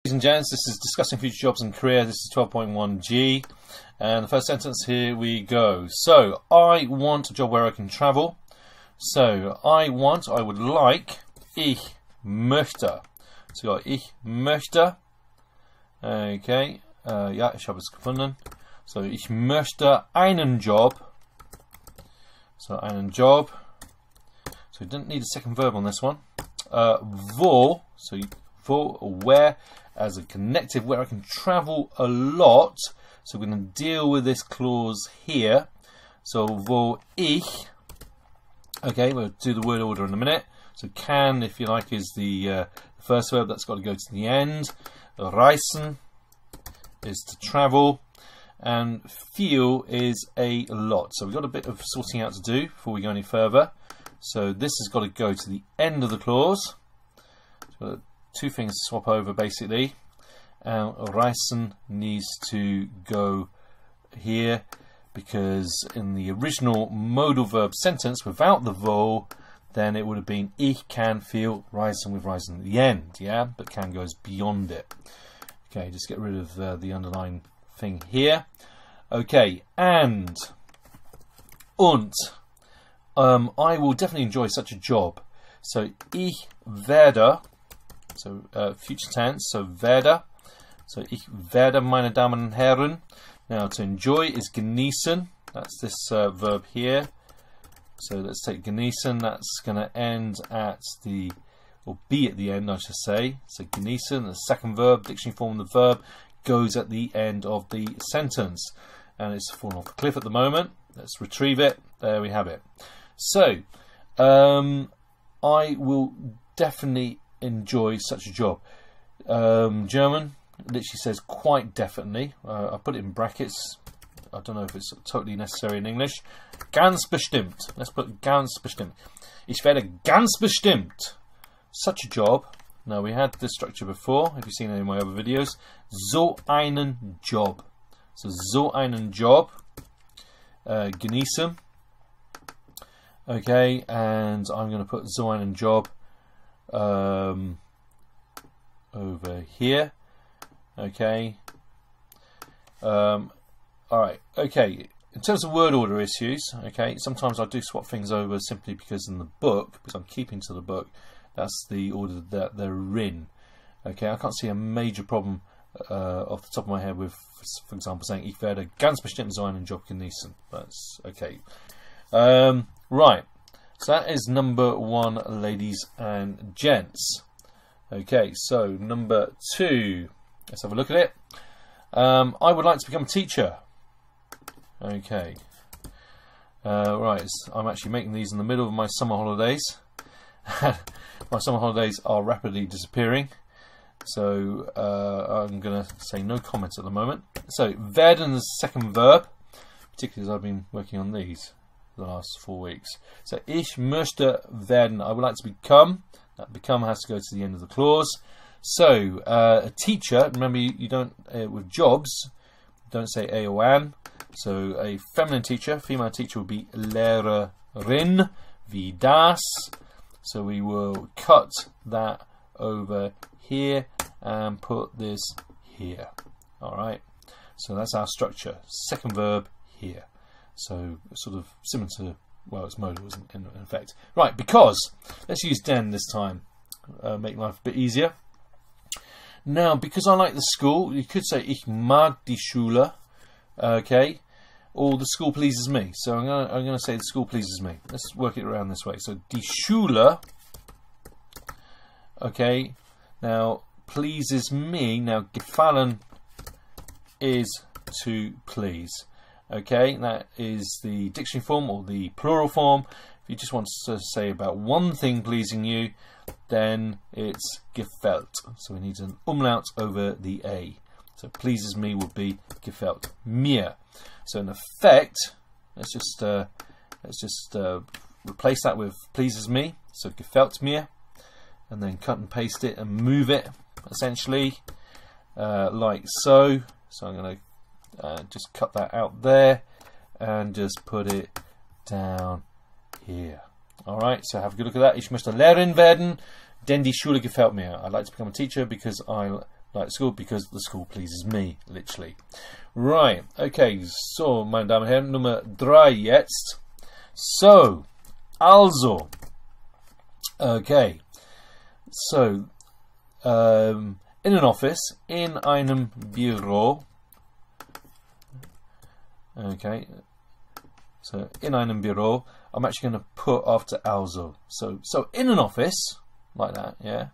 Ladies and gents, this is discussing future jobs and career. This is 12.1G, and the first sentence, here we go. So, I want a job where I can travel. So, I would like, ich möchte. So, ich möchte. Okay, ja, ich habe es gefunden. So, ich möchte einen Job. So, einen Job. So, we didn't need a second verb on this one. Wo, so wo or where, as a connective, where I can travel a lot. So we're going to deal with this clause here. So wo ich, okay, we'll do the word order in a minute. So can, if you like, is the first verb. That's got to go to the end. Reisen is to travel, and viel is a lot. So we've got a bit of sorting out to do before we go any further. So this has got to go to the end of the clause. So two things to swap over basically. Reisen needs to go here because in the original modal verb sentence without the wo, then it would have been ich kann viel reisen with reisen at the end, yeah? But can goes beyond it. Okay, just get rid of the underlying thing here. Okay, and I will definitely enjoy such a job. So ich werde, so future tense, so werde. So ich werde, meine Damen und Herren. Now to enjoy is genießen. That's this verb here. So let's take genießen. That's going to end at the, or be at the end, I should say. So genießen, the second verb, dictionary form of the verb, goes at the end of the sentence. And it's fallen off a cliff at the moment. Let's retrieve it. There we have it. So, I will definitely enjoy such a job. German literally says quite definitely. I put it in brackets. I don't know if it's totally necessary in English. Ganz bestimmt. Let's put ganz bestimmt. Ich werde ganz bestimmt such a job. Now, we had this structure before, if you've seen any of my other videos. So einen Job. So einen Job. Genießen. Okay, and I'm going to put so einen Job over here. Okay. Alright, okay. In terms of word order issues, okay, sometimes I do swap things over simply because in the book, because I'm keeping to the book, that's the order that they're in. Okay, I can't see a major problem off the top of my head with, for example, saying ich werde ganz bestimmt so einen Job genießen. That's okay. Right, so that is number one, ladies and gents. Okay, so number two, let's have a look at it. I would like to become a teacher. Okay, right, I'm actually making these in the middle of my summer holidays. My summer holidays are rapidly disappearing, so I'm going to say no comments at the moment. So, werden is the second verb, particularly as I've been working on these the last 4 weeks. So, ich möchte werden, I would like to become. That become has to go to the end of the clause. So, a teacher, remember you don't, with jobs, don't say a or an. So, a feminine teacher, female teacher would be Lehrerin, wie das. So, we will cut that over here and put this here. Alright, so that's our structure. Second verb here. So, sort of similar to, well, it's modal in effect. Right, because, let's use den this time, make life a bit easier. Now, because I like the school, you could say ich mag die Schule, okay, or the school pleases me. So I'm gonna say the school pleases me. Let's work it around this way. So die Schule, okay, now pleases me. Now gefallen is to please. Okay, that is the dictionary form or the plural form. If you just want to say about one thing pleasing you, then it's gefällt. So we need an umlaut over the A. So pleases me would be gefällt mir. So in effect, let's just replace that with pleases me. So gefällt mir, and then cut and paste it and move it essentially like so. So I'm going to just cut that out there and just put it down here. Alright, so have a good look at that. Ich möchte Lehrerin werden, denn die Schule gefällt mir. I'd like to become a teacher because I like school because the school pleases me, literally. Right, okay, so, meine Damen und Herren, Nummer 3 jetzt. So, also, okay, so, in an office, in einem Büro, okay, so in einem Büro, I'm actually going to put after also. So in an office, like that, yeah.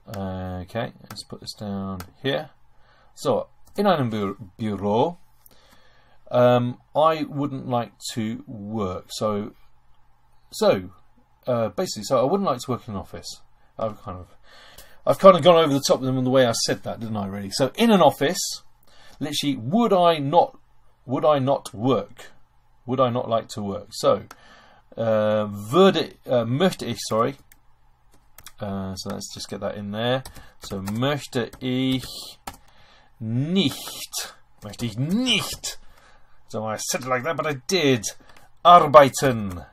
Okay, let's put this down here. So, in einem Büro, I wouldn't like to work. So basically, I wouldn't like to work in an office. I've kind of gone over the top of them in the way I said that, didn't I? Really. So, in an office, literally, would I not work? Would I not like to work? So, möchte ich, sorry. So let's just get that in there. So, möchte ich nicht. So I said it like that, but I did. Arbeiten.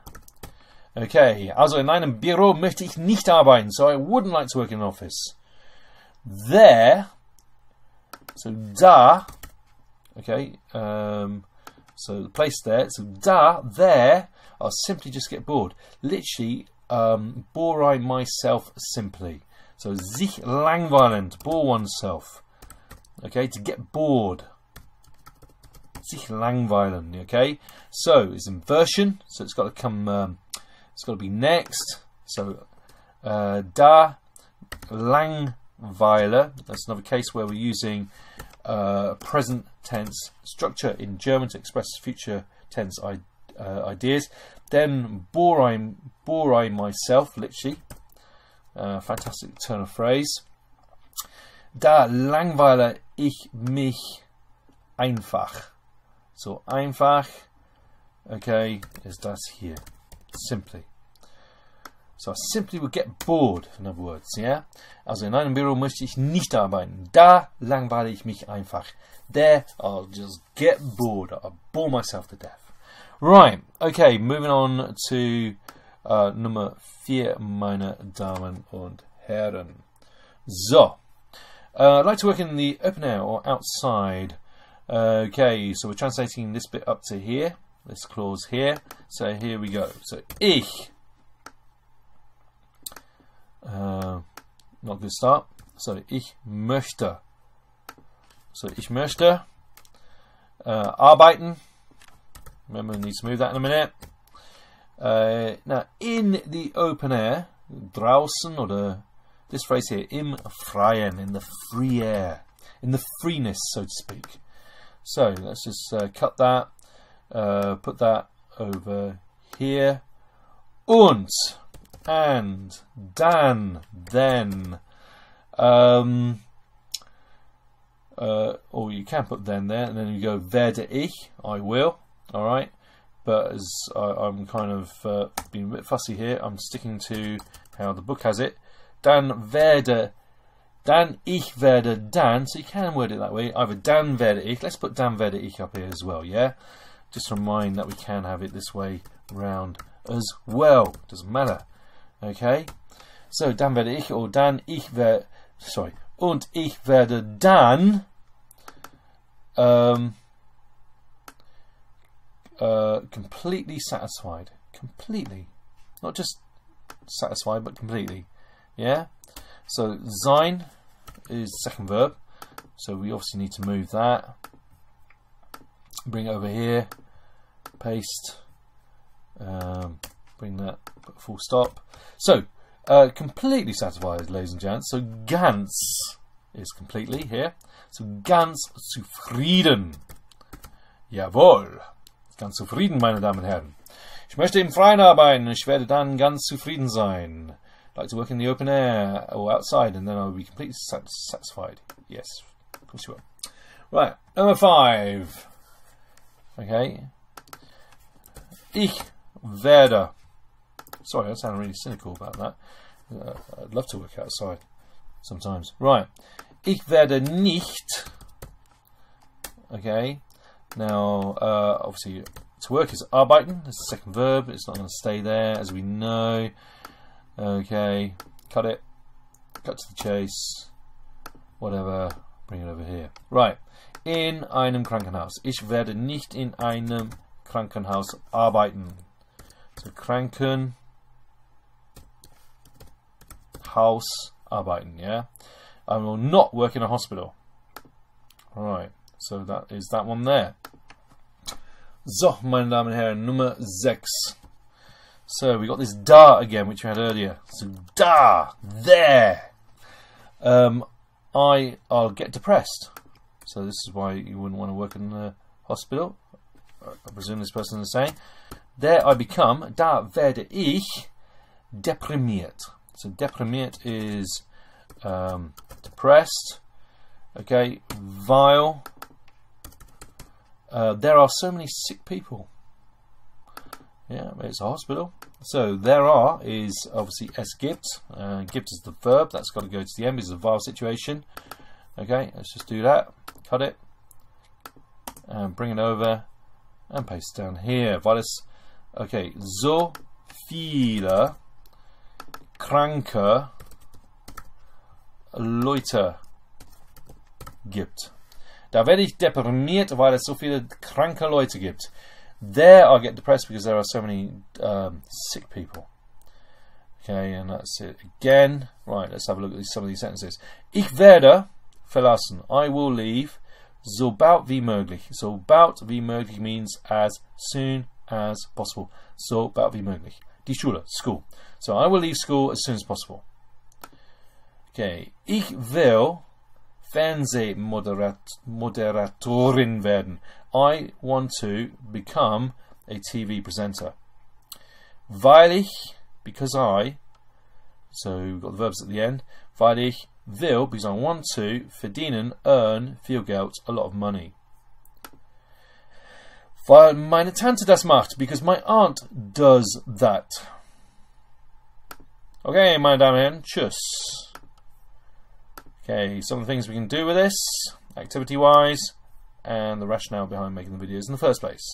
Okay, also in einem Büro möchte ich nicht arbeiten. So I wouldn't like to work in an office. There. So da. Okay. So the place there. So da, there. I'll simply just get bored. Literally, bore I myself simply. So sich langweilen, bore oneself. Okay, to get bored. Sich langweilen. Okay, so it's inversion. So it's got to come. It's got to be next. So da Langweile. That's another case where we're using present tense structure in German to express future tense ideas. Then bore I myself, literally. Fantastic turn of phrase. Da langweile ich mich einfach. So einfach, okay, is das hier. Simply. So I simply would get bored, in other words, yeah? Also in einem Büro möchte ich nicht arbeiten. Da langweile ich mich einfach. There, I'll just get bored. I'll bore myself to death. Right, okay, moving on to Nummer 4, meine Damen und Herren. So, I'd like to work in the open air or outside. Okay, so we're translating this bit up to here, this clause here. So here we go. So ich, not a good start. So ich möchte. So ich möchte arbeiten. Remember, we need to move that in a minute. Now, in the open air, draußen, or this phrase here, im Freien, in the free air, in the freeness, so to speak. So let's just cut that, put that over here. Und, and, dann, then. Or you can put then there, and then you go werde ich, I will. All right, but as I'm kind of being a bit fussy here, I'm sticking to how the book has it. Dann ich werde dann, so you can word it that way, either dann werde ich, let's put dann werde ich up here as well, yeah? Just to remind that we can have it this way round as well, doesn't matter, okay? So, dann werde ich, or dann ich werde, sorry, und ich werde dann, completely satisfied, completely, not just satisfied, but completely, yeah? So sein is second verb, so we obviously need to move that, bring it over here, paste, bring that, put a full stop. So completely satisfied, ladies and gents. So ganz is completely here, so ganz zufrieden, jawohl, ganz zufrieden, meine Damen und Herren. Ich möchte im Freien arbeiten, ich werde dann ganz zufrieden sein. Like to work in the open air or outside, and then I'll be completely satisfied. Yes, of course you will. Right, number 5. Okay. Ich werde. Sorry, I sound really cynical about that. I'd love to work outside sometimes. Right. Ich werde nicht. Okay. Now, obviously, to work is arbeiten. It's the second verb. It's not going to stay there, as we know. Okay, cut it, cut to the chase. whatever, bring it over here. Right. In einem Krankenhaus. Ich werde nicht in einem Krankenhaus arbeiten. So Krankenhaus arbeiten, yeah? I will not work in a hospital. Alright, so that is that one there. So, meine Damen und Herren, Nummer 6. So, we got this da again, which we had earlier. So, da, there. I'll get depressed. So, this is why you wouldn't want to work in a hospital. I presume this person is saying. There I become, da werde ich deprimiert. So, deprimiert is depressed. Okay, weil there are so many sick people. Yeah, it's a hospital. So there are is obviously es gibt. Gibt is the verb. That's got to go to the end. It's a vowel situation. Okay, let's just do that. Cut it and bring it over and paste down here. Weil es, okay, so viele kranke Leute gibt. Da werde ich deprimiert, weil es so viele kranke Leute gibt. There I get depressed because there are so many sick people. Okay, and that's it again. Right, let's have a look at some of these sentences. Ich werde verlassen. I will leave. So bald wie möglich. So bald wie möglich means as soon as possible. So bald wie möglich. Die Schule, school. So I will leave school as soon as possible. Okay, ich will Fernsehmoderatorin werden. I want to become a TV presenter. Weil ich, because I, so we've got the verbs at the end. Weil ich will, because I want to, verdienen, earn, viel Geld, a lot of money. Weil meine Tante das macht, because my aunt does that. Okay, meine Damen und Herren, tschüss. Okay, some of the things we can do with this, activity-wise, and the rationale behind making the videos in the first place.